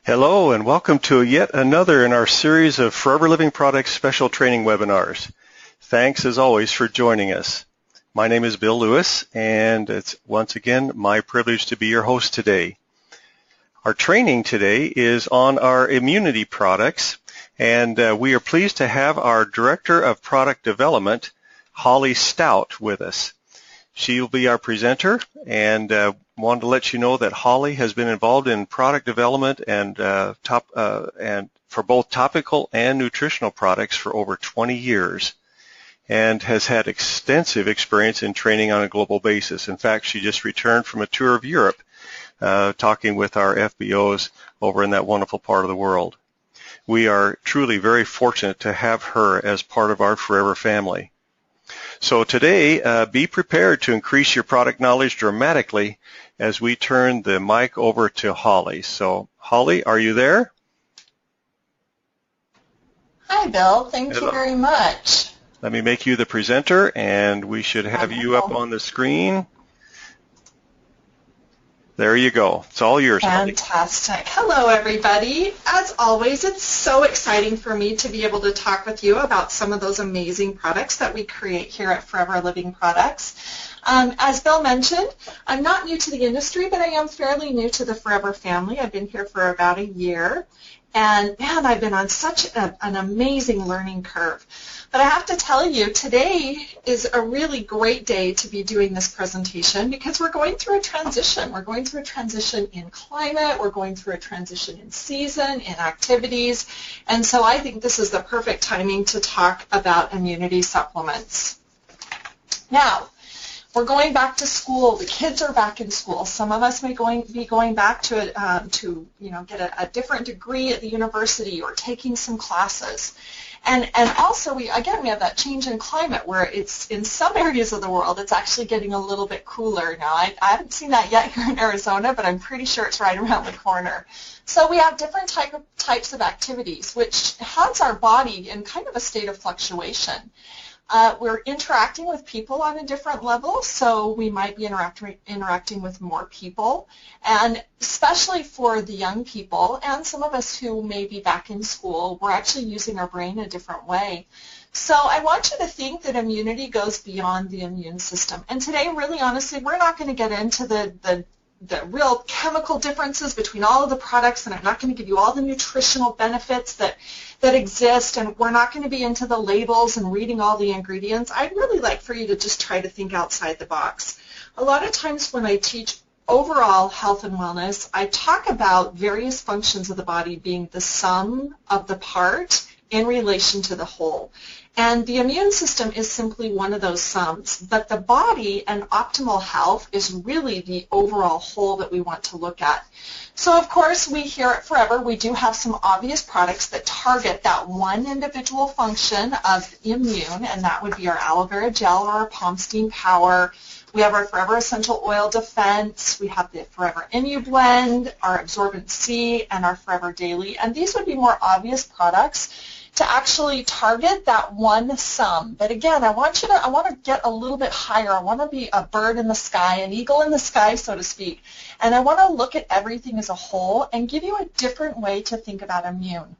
Hello and welcome to yet another in our series of Forever Living Products special training webinars. Thanks as always for joining us. My name is Bill Lewis and it's once again my privilege to be your host today. Our training today is on our immunity products and we are pleased to have our Director of Product Development, Holly Stout, with us. She will be our presenter and wanted to let you know that Holly has been involved in product development and for both topical and nutritional products for over 20 years and has had extensive experience in training on a global basis. In fact, she just returned from a tour of Europe talking with our FBOs over in that wonderful part of the world. We are truly very fortunate to have her as part of our Forever family. So today, be prepared to increase your product knowledge dramatically as we turn the mic over to Holly. So, Holly, are you there? Hi, Bill. Thank you very much. Let me make you the presenter, and we should have you up on the screen. There you go. It's all yours, Holly. Fantastic. Hello, everybody. As always, it's so exciting for me to be able to talk with you about some of those amazing products that we create here at Forever Living Products. As Bill mentioned, I'm not new to the industry, but I am fairly new to the Forever family. I've been here for about a year, and man, I've been on such an amazing learning curve. But I have to tell you, today is a really great day to be doing this presentation because we're going through a transition. We're going through a transition in climate, we're going through a transition in season, in activities, and so I think this is the perfect timing to talk about immunity supplements. Now, we're going back to school. The kids are back in school. Some of us may be going back to get a different degree at the university or taking some classes. And also, we have that change in climate where it's in some areas of the world it's actually getting a little bit cooler now. I haven't seen that yet here in Arizona, but I'm pretty sure it's right around the corner. So we have different types of activities, which has our body in kind of a state of fluctuation. We're interacting with people on a different level, so we might be interacting with more people, and especially for the young people and some of us who may be back in school, we're actually using our brain a different way. So I want you to think that immunity goes beyond the immune system. And today, really honestly, we're not going to get into the real chemical differences between all of the products, and I'm not going to give you all the nutritional benefits that exist, and we're not going to be into the labels and reading all the ingredients. I'd really like for you to just try to think outside the box. A lot of times when I teach overall health and wellness, I talk about various functions of the body being the sum of the part in relation to the whole. And the immune system is simply one of those sums, but the body and optimal health is really the overall whole that we want to look at. So of course, we here at Forever, we do have some obvious products that target that one individual function of immune, and that would be our aloe vera gel or our Palm Steam Power. We have our Forever Essential Oil Defense, we have the Forever Immu-Blend, our Absorbent C, and our Forever Daily, and these would be more obvious products to actually target that one sum. But again, I want to get a little bit higher. I want to be a bird in the sky, an eagle in the sky, so to speak. And I want to look at everything as a whole and give you a different way to think about immune.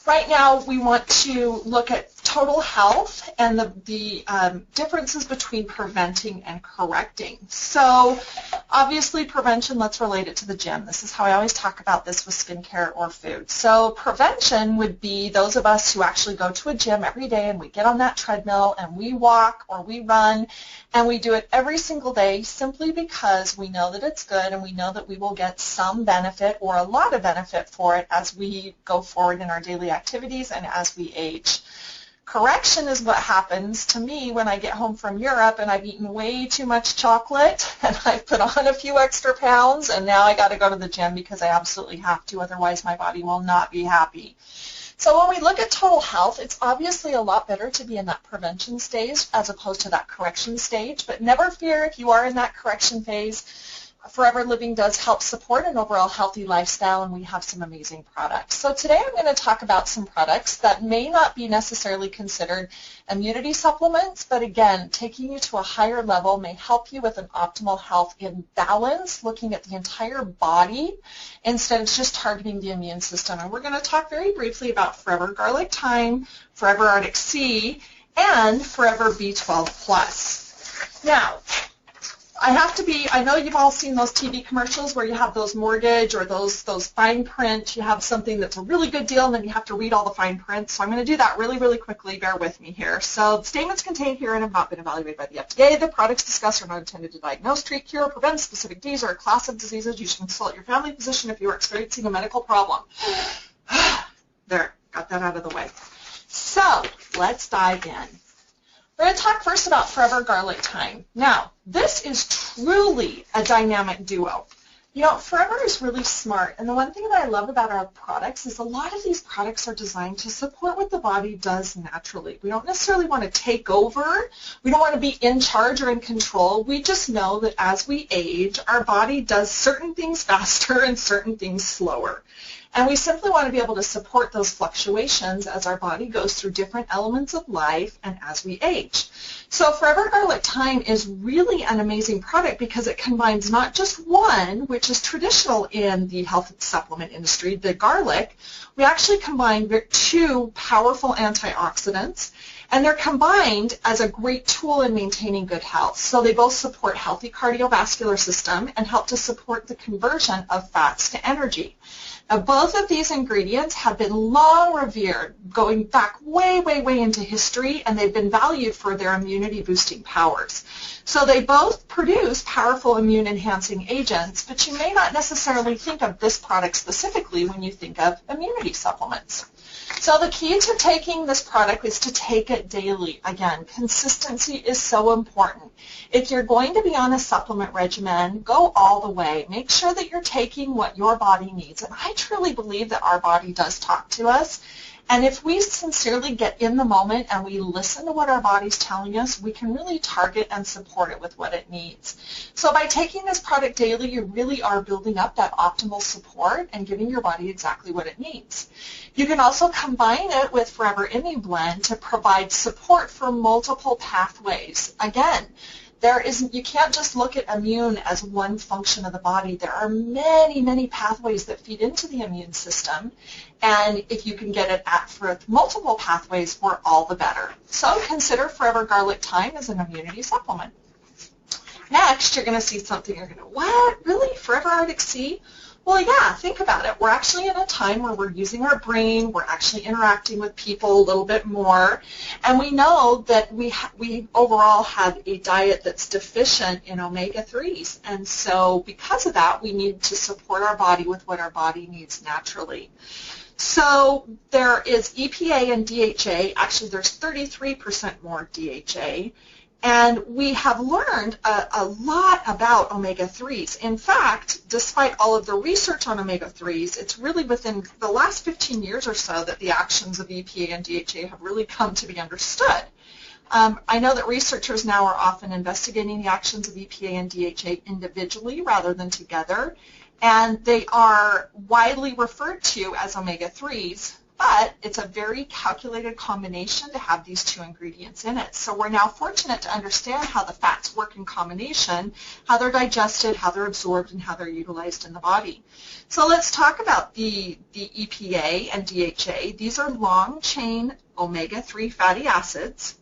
Right now, we want to look at total health and the differences between preventing and correcting. So obviously prevention, let's relate it to the gym. This is how I always talk about this with skincare or food. So prevention would be those of us who actually go to a gym every day and we get on that treadmill and we walk or we run, and we do it every single day simply because we know that it's good and we know that we will get some benefit or a lot of benefit for it as we go forward in our daily activities and as we age. Correction is what happens to me when I get home from Europe and I've eaten way too much chocolate and I've put on a few extra pounds, and now I got to go to the gym because I absolutely have to, otherwise my body will not be happy. So when we look at total health, it's obviously a lot better to be in that prevention stage as opposed to that correction stage, but never fear if you are in that correction phase. Forever Living does help support an overall healthy lifestyle, and we have some amazing products. So today I'm going to talk about some products that may not be necessarily considered immunity supplements, but again, taking you to a higher level may help you with an optimal health in balance, looking at the entire body instead of just targeting the immune system. And we're going to talk very briefly about Forever Garlic Thyme, Forever Arctic Sea, and Forever B12 Plus. Now, I know you've all seen those TV commercials where you have those mortgage or those fine print. You have something that's a really good deal, and then you have to read all the fine print. So I'm going to do that really, really quickly. Bear with me here. So the statements contained herein have not been evaluated by the FDA. The products discussed are not intended to diagnose, treat, cure, or prevent specific disease or a class of diseases. You should consult your family physician if you are experiencing a medical problem. There, got that out of the way. So let's dive in. We're going to talk first about Forever Garlic Thyme. Now, this is truly a dynamic duo. You know, Forever is really smart, and the one thing that I love about our products is a lot of these products are designed to support what the body does naturally. We don't necessarily want to take over. We don't want to be in charge or in control. We just know that as we age, our body does certain things faster and certain things slower. And we simply want to be able to support those fluctuations as our body goes through different elements of life and as we age. So Forever Garlic Thyme is really an amazing product because it combines not just one, which is traditional in the health supplement industry, the garlic. We actually combine two powerful antioxidants, and they're combined as a great tool in maintaining good health. So they both support healthy cardiovascular system and help to support the conversion of fats to energy. Now, both of these ingredients have been long revered, going back way, way, way into history, and they've been valued for their immunity-boosting powers. So they both produce powerful immune-enhancing agents, but you may not necessarily think of this product specifically when you think of immunity supplements. So the key to taking this product is to take it daily. Again, consistency is so important. If you're going to be on a supplement regimen, go all the way. Make sure that you're taking what your body needs. And I truly believe that our body does talk to us. And if we sincerely get in the moment and we listen to what our body's telling us, we can really target and support it with what it needs. So by taking this product daily, you really are building up that optimal support and giving your body exactly what it needs. You can also combine it with Forever Immune Blend to provide support for multiple pathways. Again, you can't just look at immune as one function of the body. There are many, many pathways that feed into the immune system, and if you can get it for multiple pathways, we're all the better. So consider Forever Garlic Thyme as an immunity supplement. Next, you're going to see something. You're going to, what? Really? Forever Arctic Sea? Well, yeah, think about it. We're actually in a time where we're using our brain, we're actually interacting with people a little bit more, and we know that we overall have a diet that's deficient in omega-3s, and so because of that, we need to support our body with what our body needs naturally. So there is EPA and DHA. Actually, there's 33% more DHA. And we have learned a lot about omega-3s. In fact, despite all of the research on omega-3s, it's really within the last 15 years or so that the actions of EPA and DHA have really come to be understood. I know that researchers now are often investigating the actions of EPA and DHA individually rather than together, and they are widely referred to as omega-3s. But it's a very calculated combination to have these two ingredients in it. So we're now fortunate to understand how the fats work in combination, how they're digested, how they're absorbed, and how they're utilized in the body. So let's talk about the EPA and DHA. These are long-chain omega-3 fatty acids.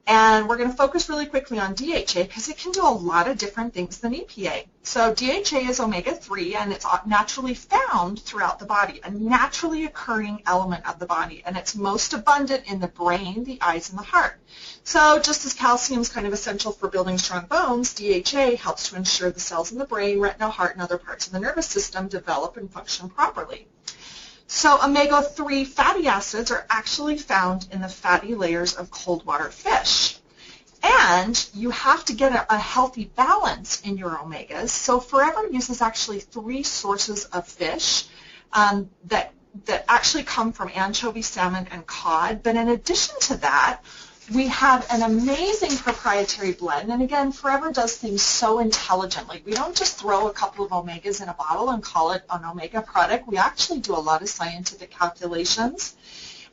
And we're going to focus really quickly on DHA because it can do a lot of different things than EPA. So DHA is omega-3, and it's naturally found throughout the body, a naturally occurring element of the body, and it's most abundant in the brain, the eyes, and the heart. So just as calcium is kind of essential for building strong bones, DHA helps to ensure the cells in the brain, retina, heart, and other parts of the nervous system develop and function properly. So omega-3 fatty acids are actually found in the fatty layers of cold water fish. And you have to get a healthy balance in your omegas. So Forever uses actually 3 sources of fish that actually come from anchovy, salmon, and cod. But in addition to that, we have an amazing proprietary blend, and again, Forever does things so intelligently. We don't just throw a couple of omegas in a bottle and call it an omega product. We actually do a lot of scientific calculations.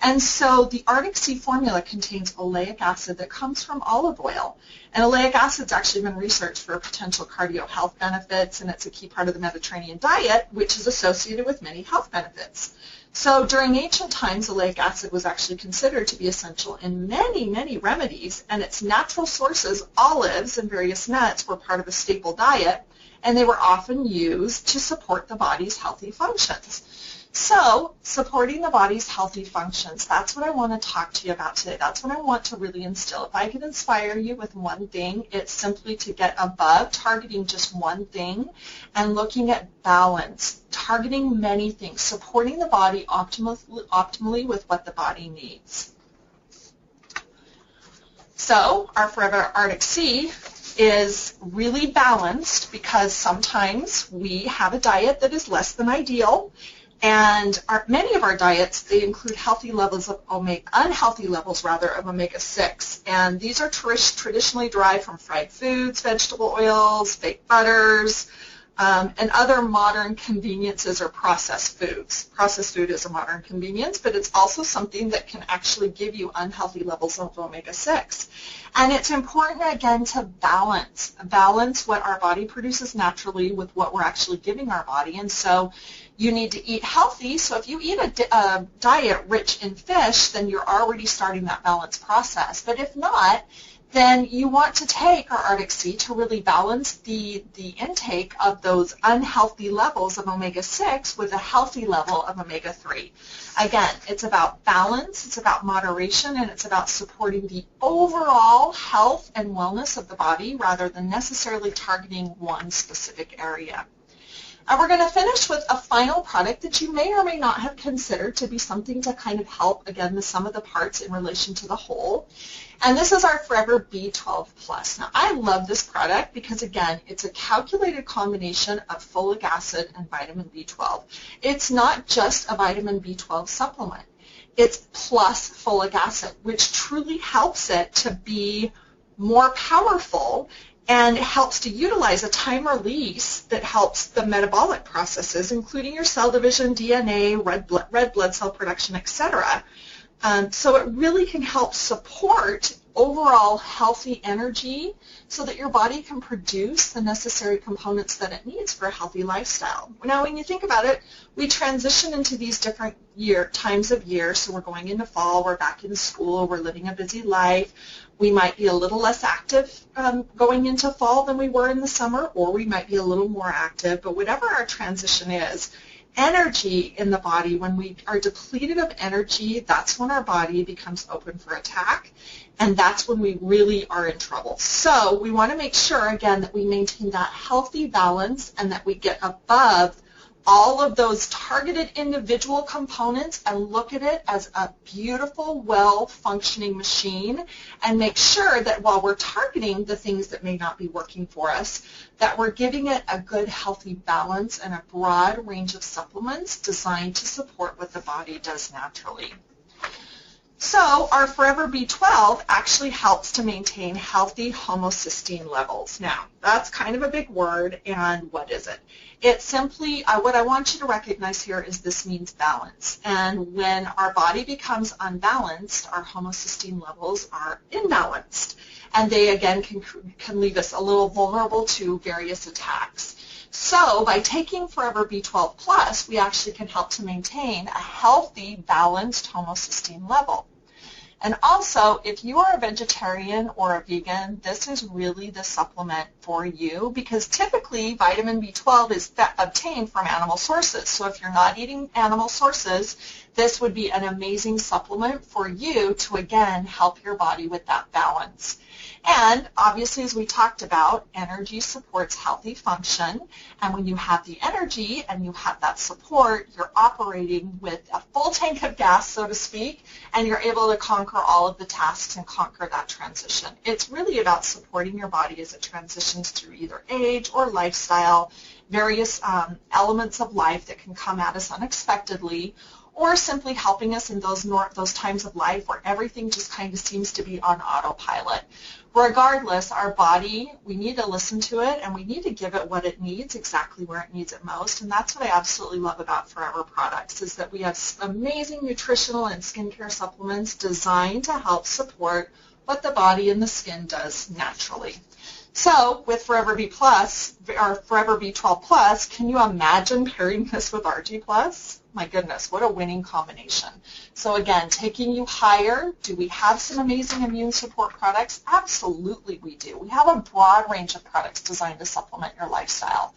And so the Arctic Sea formula contains oleic acid that comes from olive oil. And oleic acid's actually been researched for potential cardio health benefits, and it's a key part of the Mediterranean diet, which is associated with many health benefits. So during ancient times, oleic acid was actually considered to be essential in many, many remedies, and its natural sources, olives and various nuts, were part of a staple diet, and they were often used to support the body's healthy functions. So, supporting the body's healthy functions, that's what I want to talk to you about today. That's what I want to really instill. If I can inspire you with one thing, it's simply to get above targeting just one thing and looking at balance, targeting many things, supporting the body optimally with what the body needs. So, our Forever Arctic Sea is really balanced because sometimes we have a diet that is less than ideal. And many of our diets, they include unhealthy levels of omega-6. And these are traditionally derived from fried foods, vegetable oils, fake butters, and other modern conveniences or processed foods. Processed food is a modern convenience, but it's also something that can actually give you unhealthy levels of omega-6. And it's important, again, to balance what our body produces naturally with what we're actually giving our body. And so you need to eat healthy. So if you eat a diet rich in fish, then you're already starting that balance process. But if not, then you want to take our Arctic Sea to really balance the intake of those unhealthy levels of omega-6 with a healthy level of omega-3. Again, it's about balance, it's about moderation, and it's about supporting the overall health and wellness of the body rather than necessarily targeting one specific area. And we're going to finish with a final product that you may or may not have considered to be something to kind of help, again, the sum of the parts in relation to the whole. And this is our Forever B12 Plus. Now, I love this product because, again, it's a calculated combination of folic acid and vitamin B12. It's not just a vitamin B12 supplement. It's plus folic acid, which truly helps it to be more powerful and it helps to utilize a time release that helps the metabolic processes, including your cell division, DNA, red blood cell production, etc. So it really can help support overall healthy energy so that your body can produce the necessary components that it needs for a healthy lifestyle. Now, when you think about it, we transition into these different times of year. So we're going into fall, we're back in school, we're living a busy life. We might be a little less active going into fall than we were in the summer, or we might be a little more active. But whatever our transition is, energy in the body, when we are depleted of energy, that's when our body becomes open for attack, and that's when we really are in trouble. So we want to make sure, again, that we maintain that healthy balance and that we get above all of those targeted individual components and look at it as a beautiful, well-functioning machine, and make sure that while we're targeting the things that may not be working for us, that we're giving it a good, healthy balance and a broad range of supplements designed to support what the body does naturally. So our Forever B12 actually helps to maintain healthy homocysteine levels. Now, that's kind of a big word, and what is it? It's simply, what I want you to recognize here is this means balance. And when our body becomes unbalanced, our homocysteine levels are imbalanced. And they, again, can leave us a little vulnerable to various attacks. So by taking Forever B12 Plus, we actually can help to maintain a healthy, balanced homocysteine level. And also, if you are a vegetarian or a vegan, this is really the supplement for you, because typically vitamin B12 is obtained from animal sources. So if you're not eating animal sources, this would be an amazing supplement for you to, again, help your body with that balance. And obviously, as we talked about, energy supports healthy function. And when you have the energy and you have that support, you're operating with a full tank of gas, so to speak, and you're able to conquer all of the tasks and conquer that transition. It's really about supporting your body as it transitions through either age or lifestyle, various elements of life that can come at us unexpectedly, or simply helping us in those times of life where everything just kind of seems to be on autopilot. Regardless, our body, we need to listen to it, and we need to give it what it needs, exactly where it needs it most. And that's what I absolutely love about Forever products, is that we have amazing nutritional and skincare supplements designed to help support what the body and the skin does naturally. So with Forever B Plus, or Forever B12 Plus, can you imagine pairing this with RG Plus? My goodness, what a winning combination. So again, taking you higher, do we have some amazing immune support products? Absolutely we do. We have a broad range of products designed to supplement your lifestyle.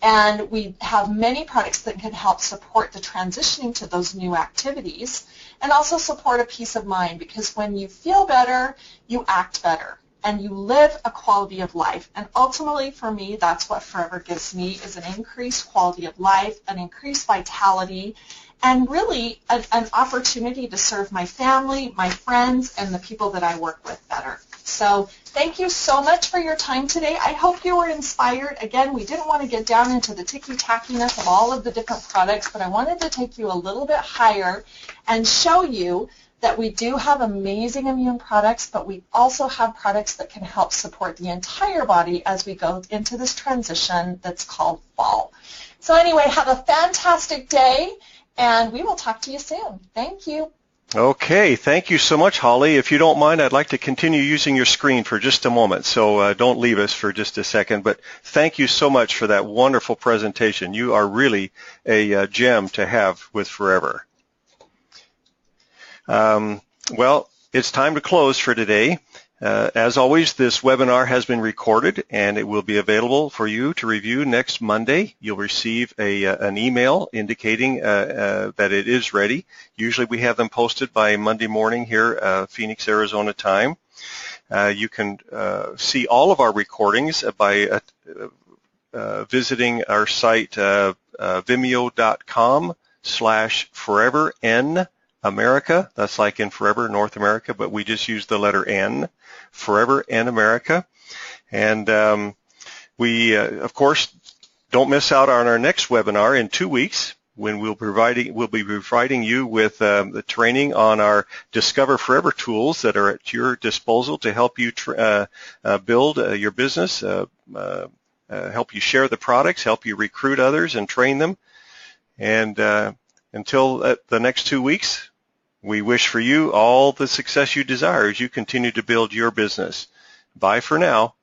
And we have many products that can help support the transitioning to those new activities and also support a peace of mind, because when you feel better, you act better and you live a quality of life. And ultimately for me, that's what Forever gives me, is an increased quality of life, an increased vitality, and really an opportunity to serve my family, my friends, and the people that I work with better. So thank you so much for your time today. I hope you were inspired. Again, we didn't want to get down into the ticky-tackiness of all of the different products, but I wanted to take you a little bit higher and show you that we do have amazing immune products, but we also have products that can help support the entire body as we go into this transition that's called fall. So anyway, have a fantastic day, and we will talk to you soon. Thank you. Okay, thank you so much, Holly. If you don't mind, I'd like to continue using your screen for just a moment, so don't leave us for just a second. But thank you so much for that wonderful presentation. You are really a gem to have with Forever. Well, it's time to close for today. As always, this webinar has been recorded, and it will be available for you to review next Monday. You'll receive an email indicating that it is ready. Usually we have them posted by Monday morning here, Phoenix, Arizona time. You can see all of our recordings by visiting our site, vimeo.com/ForeverN America. That's like in Forever North America, but we just use the letter N, Forever N America. And we, of course, don't miss out on our next webinar in 2 weeks, when we'll be providing you with the training on our Discover Forever tools that are at your disposal to help you build your business, help you share the products, help you recruit others and train them. And until the next 2 weeks, we wish for you all the success you desire as you continue to build your business. Bye for now.